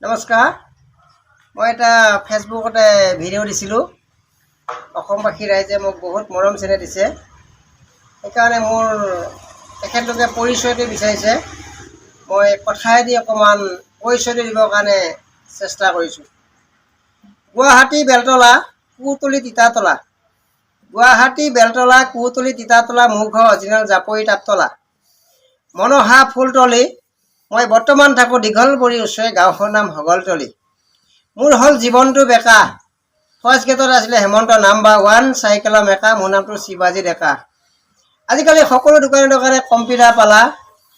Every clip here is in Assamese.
নমস্কাৰ। মই এটা ফেচবুকতে ভিডিঅ' দিছিলোঁ। অসমবাসী ৰাইজে মোক বহুত মৰম চেনেহ দিছে, সেইকাৰণে মোৰ তেখেতলোকে পৰিচয়টো বিচাৰিছে। মই কথাইদি অকণমান পৰিচয়টো দিবৰ কাৰণে চেষ্টা কৰিছোঁ। গুৱাহাটী বেলতলা কুতলি তিতাতলা, গুৱাহাটী বেলতলা কুতলি তিতাতলা মোৰ ঘৰ অৰিজিনেল জাপৰি তাঁততলা, মনোহা ফুলতলি। মই বৰ্তমান থাকোঁ দীঘলবৰীৰ ওচৰে, গাঁওখনৰ নাম হগলতলি। মোৰ হ'ল জীৱনটো বেকা। ফাৰ্ষ্ট গেটত আছিলে হেমন্ত নাম্বাৰ 1 চাইকেলৰ মেকা, মোৰ নামটো শিৱাজী ডেকা। আজিকালি সকলো দোকানে দোকানে কম্পিউটাৰ পালা,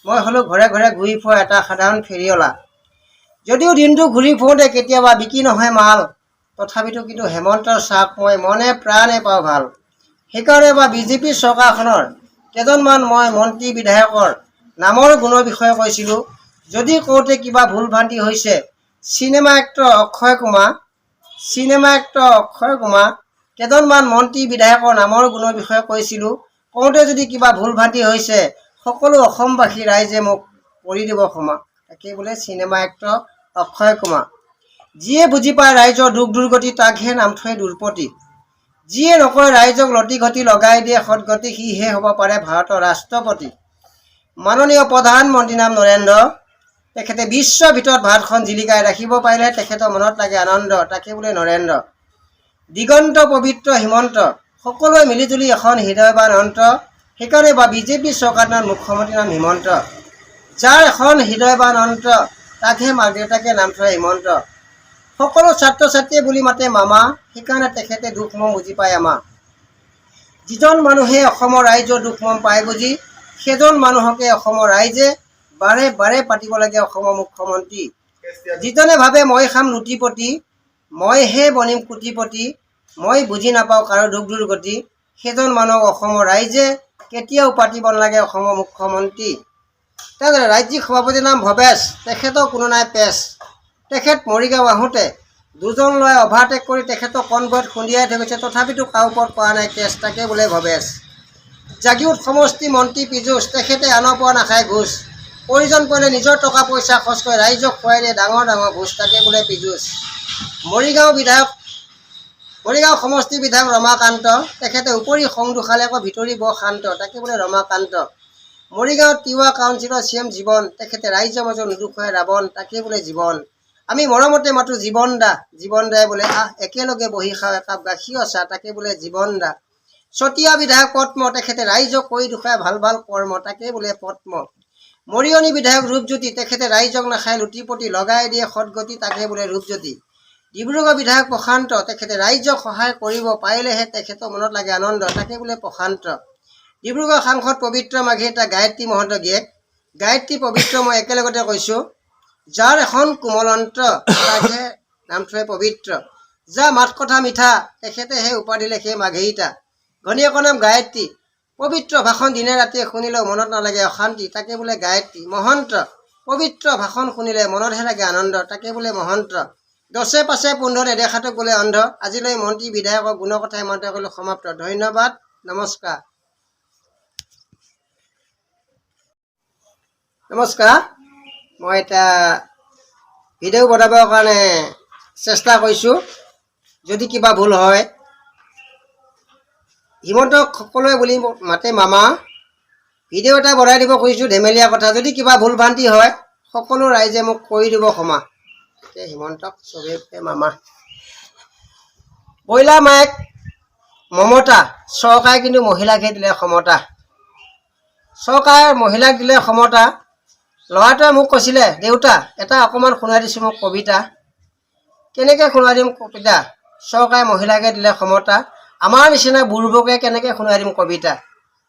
মই হ'লোঁ ঘৰে ঘৰে ঘূৰি ফুৰা এটা সাধাৰণ ফেৰিঅলা। যদিও দিনটো ঘূৰি ফুৰোঁতে কেতিয়াবা বিক্ৰী নহয় মাল, তথাপিতো কিন্তু হেমন্তৰ চাপ মই মনে প্ৰাণে পাওঁ ভাল। সেইকাৰণে বিজেপি চৰকাৰখনৰ কেইজনমান মই মন্ত্ৰী বিধায়কৰ নামৰ গুণৰ বিষয়ে কৈছিলোঁ। যদি কওঁতে কিবা ভুল ভ্ৰান্তি হৈছে, চিনেমা এক্টৰ অক্ষয় কুমাৰ, কেইজনমান মন্ত্ৰী বিধায়কৰ নামৰ গুণৰ বিষয়ে কৈছিলোঁ। কওঁতে যদি কিবা ভুল ভ্ৰান্তি হৈছে, সকলো অসমবাসী ৰাইজে মোক কৰি দিব ক্ষমা। তাকে বোলে চিনেমা এক্টৰ অক্ষয় কুমাৰ। যিয়ে বুজি পায় ৰাইজৰ দুখ দুৰ্গতি, তাকহে নাম থয় দুৰ্পতি। যিয়ে নকয় ৰাইজক লতি ঘটি লগাই দিয়ে সদগতি, সিহে হ'ব পাৰে ভাৰতৰ ৰাষ্ট্ৰপতি। মাননীয় প্ৰধানমন্ত্ৰী নাম নৰেন্দ্ৰ, তেখেতে বিশ্বৰ ভিতৰত ভাৰতখন জিলিকাই ৰাখিব পাৰিলে তেখেতৰ মনত লাগে আনন্দ, তাকে বোলে নৰেন্দ্ৰ। দিগন্ত পবিত্ৰ হিমন্ত, সকলোৱে মিলিজুলি এখন হৃদয়বান অন্ত, সেইকাৰণে বিজেপি চৰকাৰৰ মুখ্যমন্ত্ৰীৰ নাম হিমন্ত। যাৰ এখন হৃদয়বান অন্ত, তাকহে মাক দেউতাকে নাম থয় হিমন্ত। সকলো ছাত্ৰ ছাত্ৰীয়ে বুলি মাতে মামা, সেইকাৰণে তেখেতে দুখ মৰম বুজি পায় আমা। যিজন মানুহে অসমৰ ৰাইজৰ দুখ মৰম পায় বুজি, সেইজন মানুহকে অসমৰ ৰাইজে বাৰে বাৰে পাতিব লাগে অসমৰ মুখ্যমন্ত্ৰী। যিজনে ভাবে মই খাম লুটিপতি, মইহে বনিম কোটিপতি, মই বুজি নাপাওঁ কাৰো দুখ দুৰ্গতি, সেইজন মানুহক অসমৰ ৰাইজে কেতিয়াও পাতিব নালাগে অসমৰ মুখ্যমন্ত্ৰী। তেনেদৰে ৰাজ্যিক সভাপতিৰ নাম ভৱেশ, তেখেতৰ কোনো নাই পেচ। তেখেত মৰিগাঁও আহোঁতে দুজন ল'ৰাই অভাৰটেক কৰি তেখেতক কনভয়ত খুন্দিয়াই থৈ গৈছে, তথাপিতো কাৰো ওপৰত কৰা নাই কেছ, তাকে বোলে ভৱেশ। জাগিৰোড সমষ্টি মন্ত্ৰী পীযুষ, তেখেতে আনৰ পৰা নাখায় ঘোষ। প্ৰয়োজন পৰিলে নিজৰ টকা পইচা খৰচ কৰি ৰাইজক খুৱাই দিয়ে ডাঙৰ ডাঙৰ ভোজ, তাকে বোলে পীযুষ। মৰিগাঁও সমষ্টি বিধায়ক ৰমাকান্ত, তেখেতে উপৰি খং দুখালে আকৌ ভিতৰি বৰ শান্ত, তাকে বোলে ৰমাকান্ত। মৰিগাঁও তিৱা কাউন্সিলৰ CM জীৱন, তেখেতে ৰাইজৰ মাজত নুদুখুৱাই ৰাৱণ, তাকে বোলে জীৱন। আমি মৰমতে মাতো জীৱন দা, জীৱন দাই বোলে আহ একেলগে বহি খাওঁ একাপ গাখীৰ চাহ, তাকে বোলে জীৱন দা। চতিয়া বিধায়ক পদ্ম, তেখেতে ৰাইজক কৰি দুখাই ভাল ভাল কৰ্ম, তাকে বোলে পদ্ম। মৰিয়নি বিধায়ক ৰূপজ্যোতি, তেখেতে ৰাইজক নাখায় লুটিপতি, লগাই দিয়ে সদগতি, তাকে বোলে ৰূপজ্যোতি। ডিব্ৰুগড় বিধায়ক প্ৰশান্ত, তেখেতে ৰাইজক সহায় কৰিব পাৰিলেহে তেখেতৰ মনত লাগে আনন্দ, তাকে বোলে প্ৰশান্ত। ডিব্ৰুগড় সাংসদ পবিত্ৰ মাঘী, এটা গায়ত্ৰী মহন্ত গীয়েক। গায়ত্ৰী পবিত্ৰ মই একেলগতে কৈছোঁ। যাৰ এখন কোমল অন্ত্ৰ, তাকহে নাম থয় পবিত্ৰ। যা মাত কথা মিঠা, তেখেতেহে উপাধিলে সেই মাঘেৰিটা। ঘনীয়েকৰ নাম গায়ত্ৰী, পবিত্ৰ ভাষণ দিনে ৰাতিয়ে শুনিলেও মনত নালাগে অশান্তি, তাকে বোলে গায়ত্ৰী। মহন্ত, পবিত্ৰ ভাষণ শুনিলে মনতহে লাগে আনন্দ, তাকে বোলে মহন্ত। দছে পাছে পোন্ধৰ নেদেখাটোক বোলে অন্ধ। আজিলৈ মন্ত্ৰী বিধায়কৰ গুণৰ কথা ইমানতে কৰিলোঁ সমাপ্ত। ধন্যবাদ, নমস্কাৰ। মই এটা ভিডিঅ' বনাবৰ কাৰণে চেষ্টা কৰিছোঁ। যদি কিবা ভুল হয়, হিমন্তক সকলোৱে বুলি মাতে মামা। ভিডিঅ' এটা বনাই দিব খুজিছোঁ ধেমেলীয়া কথা, যদি কিবা ভুল ভ্ৰান্তি হয় সকলো ৰাইজে মোক কৰি দিব ক্ষমা। হিমন্তক চবেই মামা। ব্ৰইলাৰ মায়েক মমতা, চৰকাৰে কিন্তু মহিলাকহে দিলে ক্ষমতা। চৰকাৰে মহিলাক দিলে ক্ষমতা। ল'ৰাটোৱে মোক কৈছিলে দেউতা এটা অকণমান শুনাই দিছোঁ মোক কবিতা। কেনেকৈ শুনাই দিম কবিতা, চৰকাৰে মহিলাকে দিলে ক্ষমতা, আমাৰ নিচিনা বুঢ়বোকে কেনেকৈ শুনাই দিম কবিতা।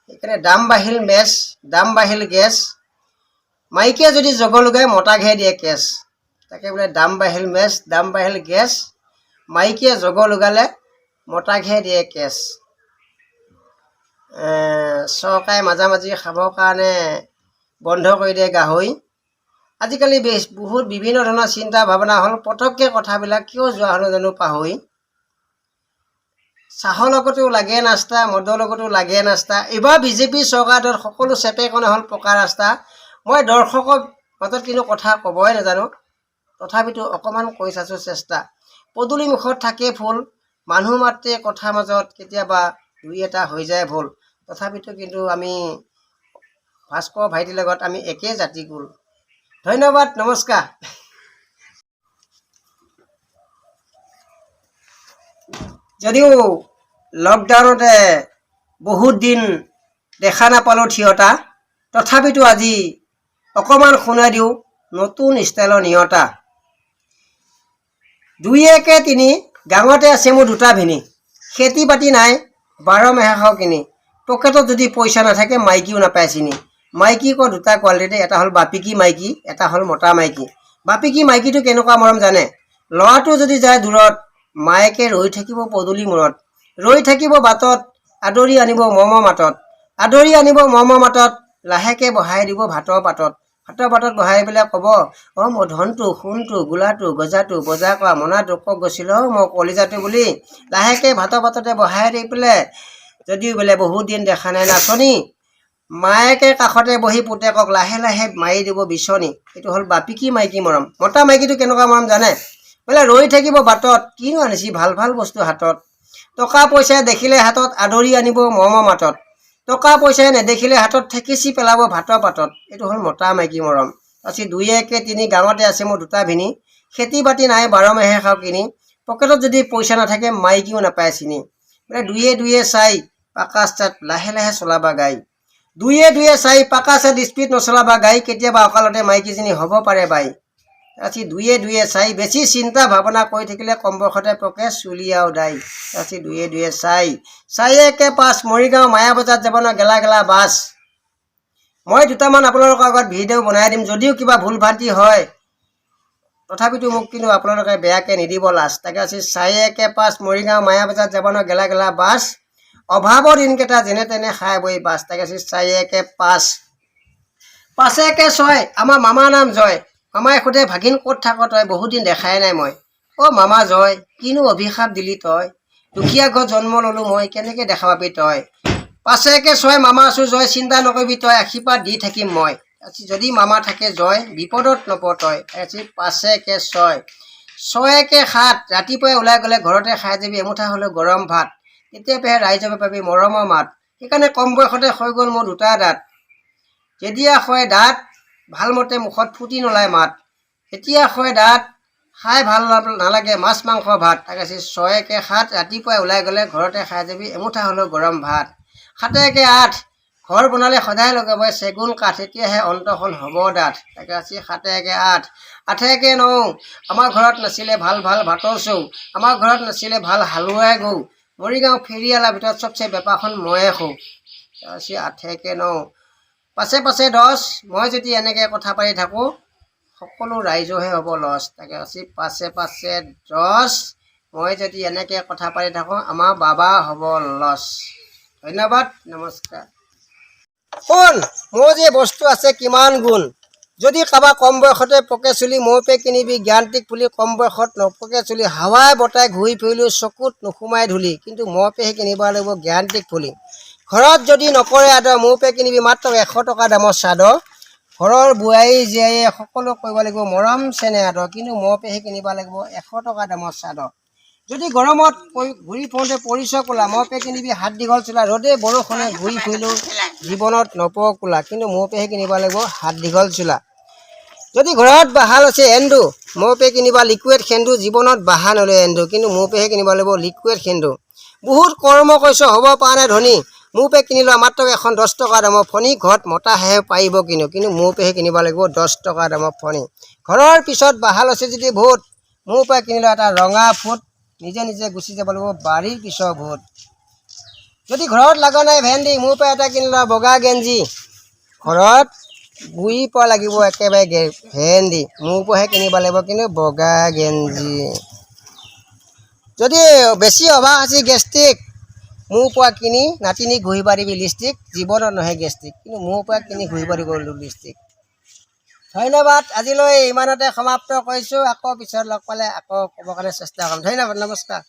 সেইকাৰণে দাম বাঢ়িল মেচ, দাম বাঢ়িল গেছ, মাইকীয়ে যদি জগ লগাই মতাকহে দিয়ে কেছ, তাকে বোলে দাম বাঢ়িল মেচ, দাম বাঢ়িল গেছ, মাইকীয়ে জগ লগালে মতাকহে দিয়ে কেছ। চৰকাৰে মাজে মাজে খাবৰ কাৰণে বন্ধ কৰি দিয়ে গাহৰি। আজিকালি বহুত বিভিন্ন ধৰণৰ চিন্তা ভাৱনা হ'ল, পটককৈ কথাবিলাক কিয় যোৱা হ'লে জানো পাহৰি। চাহৰ লগতো লাগে নাস্তা, মদৰ লগতো লাগে নাস্তা। এইবাৰ বিজেপি চৰকাৰৰ সকলো চেপেকণে হ'ল পকা ৰাস্তা। মই দৰ্শকৰ মাজত কিন্তু কথা ক'বই নাজানো, তথাপিতো অকণমান কৰি চাইছোঁ চেষ্টা। পদূলি মুখত থাকে ফুল, মানুহ মাত্ৰে কথাৰ মাজত কেতিয়াবা দুই এটা হৈ যায় ভুল। তথাপিতো কিন্তু আমি ভাস্কৰ ভাইটিৰ লগত আমি একেই জাতি কুল। ধন্যবাদ, নমস্কাৰ। যদিও লকডাউনতে বহুত দিন দেখা নাপালোঁ থিয়তা, তথাপিতো আজি অকণমান শুনাই দিওঁ নতুন ষ্টাইলৰ নিয়তা। 2 1 3 গাঁৱতে আছে মোৰ দুটা ভিনী, খেতি বাতি নাই 12 মাহে খাওঁ কিনি, পকেটত যদি পইচা নাথাকে মাইকীও নাপায় চিনি। মাইকী আকৌ দুটা কোৱালিটি, এটা হ'ল বাপিকী মাইকী, এটা হ'ল মতা মাইকী। বাপিকী মাইকীটো কেনেকুৱা মৰম জানে? ল'ৰাটো যদি যায় দূৰত, মায়েকে ৰৈ থাকিব পদূলি মূৰত, ৰৈ থাকিব বাটত, আদৰি আনিব মৰমৰ মাতত, আদৰি আনিব মৰমৰ মাতত, লাহেকে বহাই দিব ভাতৰ পাতত। ভাতৰ পাতত বহাই পেলাই ক'ব, অ' মই ধনটো, সোণটো, গোলাটো, গজাটো, বজাৰ কৰা মনাটো কক গৈছিল মই কলিজাটো বুলি। লাহেকে ভাতৰ পাততে বহাই দি পেলাই, যদিও বোলে বহুত দিন দেখা নাই নাচনি, মায়েকে কাষতে বহি পুতেকক লাহে লাহে মাৰি দিব বিচনী। এইটো হ'ল বাপিকী মাইকী মৰম। মতা মাইকীটো কেনেকুৱা মৰম জানে? বোলে ৰৈ থাকিব বাটত, কিনো আনিছি ভাল ভাল বস্তু হাতত, টকা পইচাই দেখিলে হাতত আদৰি আনিব মৰমৰ মাতত, টকা পইচাই নেদেখিলে হাতত ঠেকিচি পেলাব ভাতৰ পাতত। এইটো হ'ল মতা মাইকী মৰম। তাৰপিছত 2 1 3 গাঁৱতে আছে মোৰ দুটা ভিনী, খেতি বাতি নাই 12 মাহে খাওঁ কিনি, পকেটত যদি পইচা নাথাকে মাইকীও নাপায় চিনি। বোলে 2 2 4 পাকা ষ্টাৰ্ট লাহে লাহে চলাবা গাই, 2 2 4 পাকা ষ্টাৰ্ট স্পীড নচলাবা গাই, কেতিয়াবা অকালতে মাইকীজনী হ'ব পাৰে বাই। তাৰপিছত 2 2 4 বেছি চিন্তা ভাৱনা কৰি থাকিলে কম বয়সতে পকে চুলিয়াও দাই। তাৰপিছত 2 2 4 4 1 5 মৰিগাঁও মায়া বজাৰত যাব ন গেলা গেলা বাছ। মই দুটামান আপোনালোকৰ আগত ভিডিঅ' বনাই দিম, যদিও কিবা ভুল ভ্ৰান্তি হয় তথাপিতো মোক কিন্তু আপোনালোকে বেয়াকৈ নিদিব লাজ। তাকে আছে 4 1 5 মৰিগাঁও মায়া বজাৰত যাব ন গেলা গেলা বাছ, অভাৱৰ দিনকেইটা যেনে তেনে খাই বৈ বাছ। তাকে আছে 4 1 5 5 1 6 আমাৰ মামাৰ নাম জয়। মামাই সোধে ভাগিন ক'ত থাক তই, বহুত দিন দেখাই নাই মই। অ' মামা জয়, কিনো অভিশাপ দিলি তই, দুখীয়া ঘৰত জন্ম ল'লোঁ মই, কেনেকৈ দেখা পাবি তই। 5 1 6 মামা আছোঁ জয়, চিন্তা নকৰিবি তই, আশীৰ্বাদ দি থাকিম মই। যদি মামা থাকে জয়, বিপদত নপৰ তই। 5 1 6 6 1 7 ৰাতিপুৱাই ওলাই গ'লে ঘৰতে খাই যাবি এমুঠা হ'লেও গৰম ভাত, তেতিয়াহে ৰাইজৰ পাবি মৰমৰ মাত। সেইকাৰণে কম বয়সতে হৈ গ'ল মোৰ দুটা দাঁত, যেতিয়া হয় দাঁত ভালমতে মুখত ফুটি নোলায় মাত, এতিয়া হয় দাঁত খাই ভাল নালাগে মাছ মাংস ভাত। তাকে 6 1 7 ৰাতিপুৱাই ওলাই গ'লে ঘৰতে খাই যাবি এমুঠা হ'লেও গৰম ভাত। 7 1 8 ঘৰ বনালে সদায় লগাব চেগুন কাঠ, তেতিয়াহে অন্তখন হ'ব ডাঠ। তাকে 7 1 8 8 1 9 আমাৰ ঘৰত নাছিলে ভাল ভাল ভাতৰ চৌ, আমাৰ ঘৰত নাছিলে ভাল হালোৱাই গৌ, মৰিগাঁও ফেৰিয়ালাৰ ভিতৰত চবচে বেপাৰখন ময়ে খৌ। 8 1 9 পাছে পাছে 10 মই যদি এনেকৈ কথা পাতি থাকোঁ সকলো ৰাইজৰহে হ'ব লছ। তাকে 5 5 10 মই যদি এনেকৈ কথা পাতি থাকোঁ আমাৰ বাবা হ'ব লছ। ধন্যবাদ, নমস্কাৰ। শুন, মোৰ যে বস্তু আছে কিমান গুণ, যদি কাৰোবাৰ কম বয়সতে পকে চুলি মৌ পে কিনিবি জ্ঞানটিক বুলি, কম বয়সত নপকে চুলি হাৱাই বতাই ঘূৰি ফুৰিলোঁ চকুত নোসোমাই ধূলি, কিন্তু মৌ পেহে কিনিব লাগিব জ্ঞানটিক ফুলি। ঘৰত যদি নকৰে আদৰ মৌ পে কিনিবি মাত্ৰ 100 টকা দামৰ চাদৰ, ঘৰৰ বোৱাৰী জীয়াৰীয়ে সকলো কৰিব লাগিব মৰম চেনেহ আদৰ, কিন্তু মৌ পেহে কিনিব লাগিব 100 টকা দামৰ চাদৰ। যদি গৰমত ঘূৰি ফুৰোঁতে পৰিছ কোলা মৌ পে কিনিবি হাত দীঘল চোলা, ৰ'দে বৰষুণে ঘূৰি ফুৰিলোঁ জীৱনত নপৰ কোলা, কিন্তু মৌ পেহে কিনিব লাগিব হাত দীঘল চোলা। যদি ঘৰত বাহাল আছে এন্দু মৌ পে কিনিবা লিকুইড সেন্দু, জীৱনত বাহা নলয় এন্দু, কিন্তু মৌ পেহে কিনিব লাগিব লিকুইড সেন্দু। বহুত কৰ্ম কৰিছ হ'ব পৰা নাই ধনী, মৌ পে কিনি লোৱা মাত্ৰ এখন 10 টকা দামৰ ফণী, ঘৰত মতাহে পাৰিব কিন্তু মৌ পেহে কিনিব লাগিব 10 টকা দামৰ ফণী। ঘৰৰ পিছত বাহাল আছে যদি ভূত, মৌ পে কিনি লোৱা এটা ৰঙা ফুট, নিজে নিজে গুচি যাব লাগিব বাৰীৰ পিছৰ ভূত। যদি ঘৰত লগা নাই ভেন্দি মৌ পে এটা কিনি লোৱা বগা গেঞ্জি, ঘৰত গুৰি পৰা লাগিব একেবাৰে ভেন্দি, মৌ পেহে কিনিব লাগিব কিন্তু বগা গেঞ্জি। যদি বেছি অভাৱ আছে গেষ্ট্ৰিক মৌ পৰা কিনি নাতিনি ঘূৰি পাৰিবি লিপষ্টিক, জীৱনত নহয় গেষ্ট্ৰিক, কিন্তু মৌ পৰা কিনি ঘূৰি পাৰিব লিপষ্টিক। ধন্যবাদ, আজিলৈ ইমানতে সমাপ্ত কৰিছোঁ। আকৌ পিছত লগ পালে আকৌ ক'বৰ কাৰণে চেষ্টা কৰিম। ধন্যবাদ, নমস্কাৰ।